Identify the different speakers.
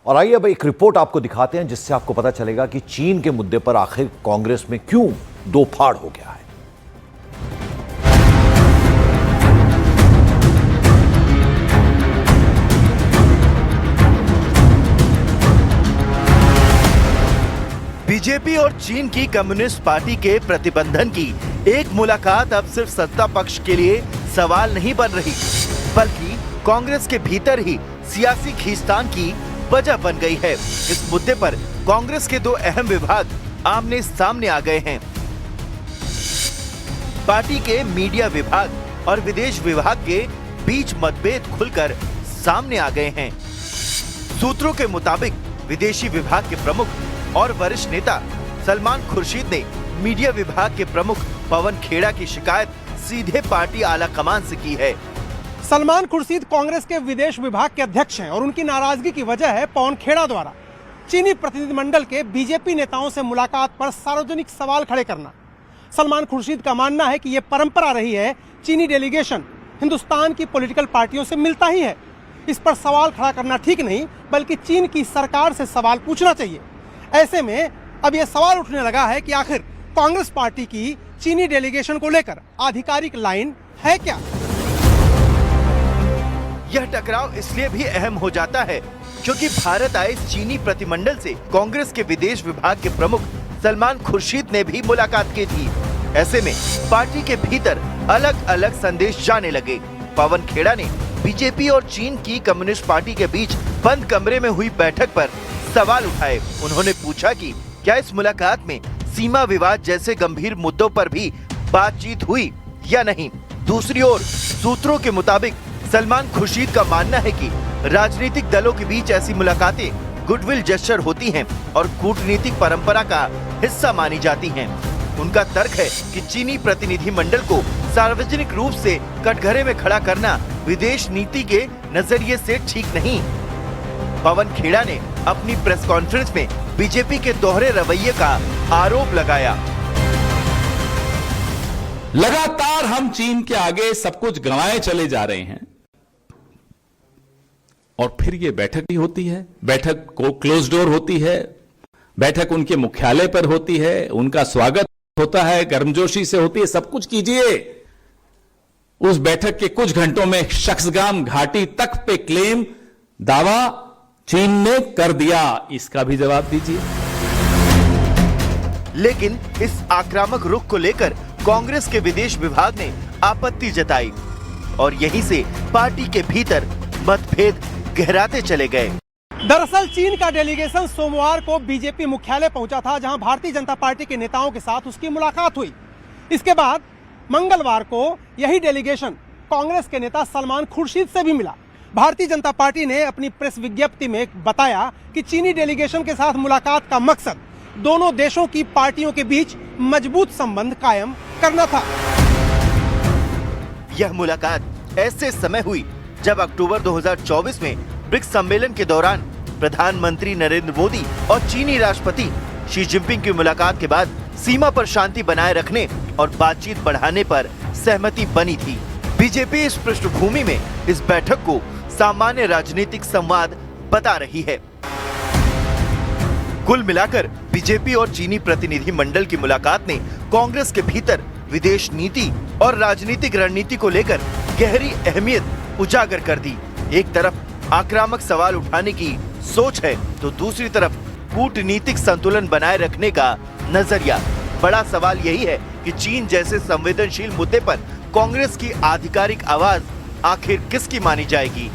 Speaker 1: और आइए अब एक रिपोर्ट आपको दिखाते हैं जिससे आपको पता चलेगा कि चीन के मुद्दे पर आखिर कांग्रेस में क्यों दो फाड़ हो गया है।
Speaker 2: बीजेपी और चीन की कम्युनिस्ट पार्टी के प्रतिबंधन की एक मुलाकात अब सिर्फ सत्ता पक्ष के लिए सवाल नहीं बन रही, बल्कि कांग्रेस के भीतर ही सियासी खींचतान की वजह बन गई है। इस मुद्दे पर कांग्रेस के दो अहम विभाग आमने सामने आ गए हैं। पार्टी के मीडिया विभाग और विदेश विभाग के बीच मतभेद खुलकर सामने आ गए हैं। सूत्रों के मुताबिक विदेशी विभाग के प्रमुख और वरिष्ठ नेता सलमान खुर्शीद ने मीडिया विभाग के प्रमुख पवन खेड़ा की शिकायत सीधे पार्टी आला कमान से की है।
Speaker 3: सलमान खुर्शीद कांग्रेस के विदेश विभाग के अध्यक्ष हैं और उनकी नाराजगी की वजह है पवन खेड़ा द्वारा चीनी प्रतिनिधिमंडल के बीजेपी नेताओं से मुलाकात पर सार्वजनिक सवाल खड़े करना। सलमान खुर्शीद का मानना है कि ये परंपरा रही है, चीनी डेलीगेशन हिंदुस्तान की पॉलिटिकल पार्टियों से मिलता ही है। इस पर सवाल खड़ा करना ठीक नहीं, बल्कि चीन की सरकार से सवाल पूछना चाहिए। ऐसे में अब यह सवाल उठने लगा है कि आखिर कांग्रेस पार्टी की चीनी डेलीगेशन को लेकर आधिकारिक लाइन है क्या।
Speaker 2: यह टकराव इसलिए भी अहम हो जाता है क्योंकि भारत आए चीनी प्रतिमंडल से कांग्रेस के विदेश विभाग के प्रमुख सलमान खुर्शीद ने भी मुलाकात की थी। ऐसे में पार्टी के भीतर अलग अलग संदेश जाने लगे। पवन खेड़ा ने बीजेपी और चीन की कम्युनिस्ट पार्टी के बीच बंद कमरे में हुई बैठक पर सवाल उठाए। उन्होंने पूछा कि क्या इस मुलाकात में सीमा विवाद जैसे गंभीर मुद्दों पर भी बातचीत हुई या नहीं। दूसरी ओर सूत्रों के मुताबिक सलमान खुर्शीद का मानना है कि राजनीतिक दलों के बीच ऐसी मुलाकातें गुडविल जेस्चर होती हैं और कूटनीतिक परंपरा का हिस्सा मानी जाती हैं। उनका तर्क है कि चीनी प्रतिनिधि मंडल को सार्वजनिक रूप से कटघरे में खड़ा करना विदेश नीति के नजरिए से ठीक नहीं। पवन खेड़ा ने अपनी प्रेस कॉन्फ्रेंस में बीजेपी के दोहरे रवैये का आरोप लगाया।
Speaker 4: लगातार हम चीन के आगे सब कुछ गंवाए चले जा रहे हैं और फिर ये बैठक भी होती है, बैठक को क्लोज डोर होती है, बैठक उनके मुख्यालय पर होती है, उनका स्वागत होता है, गर्मजोशी से होती है, सब कुछ कीजिए। उस बैठक के कुछ घंटों में शख्सगाम घाटी तक पे क्लेम दावा चीन ने कर दिया, इसका भी जवाब दीजिए।
Speaker 2: लेकिन इस आक्रामक रुख को लेकर कांग्रेस के विदेश विभाग ने आपत्ति जताई और यहीं से पार्टी के भीतर मतभेद गहराते चले गए।
Speaker 3: दरअसल चीन का डेलीगेशन सोमवार को बीजेपी मुख्यालय पहुंचा था, जहां भारतीय जनता पार्टी के नेताओं के साथ उसकी मुलाकात हुई। इसके बाद मंगलवार को यही डेलीगेशन कांग्रेस के नेता सलमान खुर्शीद से भी मिला। भारतीय जनता पार्टी ने अपनी प्रेस विज्ञप्ति में बताया कि चीनी डेलीगेशन के साथ मुलाकात का मकसद दोनों देशों की पार्टियों के बीच मजबूत संबंध कायम करना था।
Speaker 2: यह मुलाकात ऐसे समय हुई जब अक्टूबर 2024 में ब्रिक्स सम्मेलन के दौरान प्रधानमंत्री नरेंद्र मोदी और चीनी राष्ट्रपति शी जिनपिंग की मुलाकात के बाद सीमा पर शांति बनाए रखने और बातचीत बढ़ाने पर सहमति बनी थी। बीजेपी इस पृष्ठभूमि में इस बैठक को सामान्य राजनीतिक संवाद बता रही है। कुल मिलाकर बीजेपी और चीनी प्रतिनिधि मंडल की मुलाकात ने कांग्रेस के भीतर विदेश नीति और राजनीतिक रणनीति को लेकर गहरी अहमियत उजागर कर दी। एक तरफ आक्रामक सवाल उठाने की सोच है तो दूसरी तरफ कूटनीतिक संतुलन बनाए रखने का नजरिया। बड़ा सवाल यही है कि चीन जैसे संवेदनशील मुद्दे पर कांग्रेस की आधिकारिक आवाज आखिर किसकी मानी जाएगी।